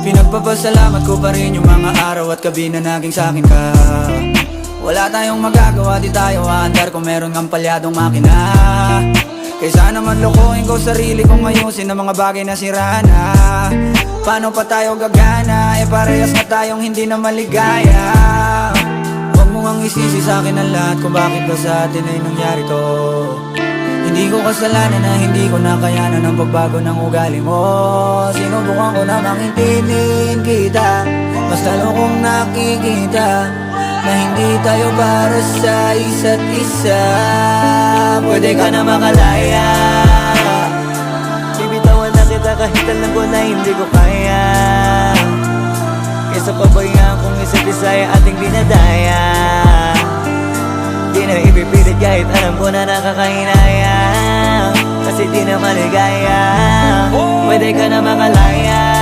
Pinagpapasalamat ko pa rin yung mga araw at gabi na naging sa'kin ka. Wala tayong magagawa, di tayo aandar kung meron ng palyadong makina. Kaysa naman lokohin ko sarili kong ayusin ang mga bagay na sira na. Paano pa tayo gagana, parehas na tayong hindi na maligaya. Huwag mo ngang isisi sa'kin ang lahat kung bakit ba sa atin ay nangyari to. Hindi ko kasalanan na hindi ko nakayanan ang pagbago ng ugali mo. Sinubukan ko namang intindihin kita, mas lalo kong nakikita na hindi tayo para sa isa't isa. Pwede ka na makalaya, bibitawan na kita kahit alam ko na hindi ko kaya. Kaysa pabayaan kong isa't isa ay ating dinadaya. Di na ipipilit kahit alam ko na nakakahinaya, kasi di na maligaya. Pwede ka na makalaya,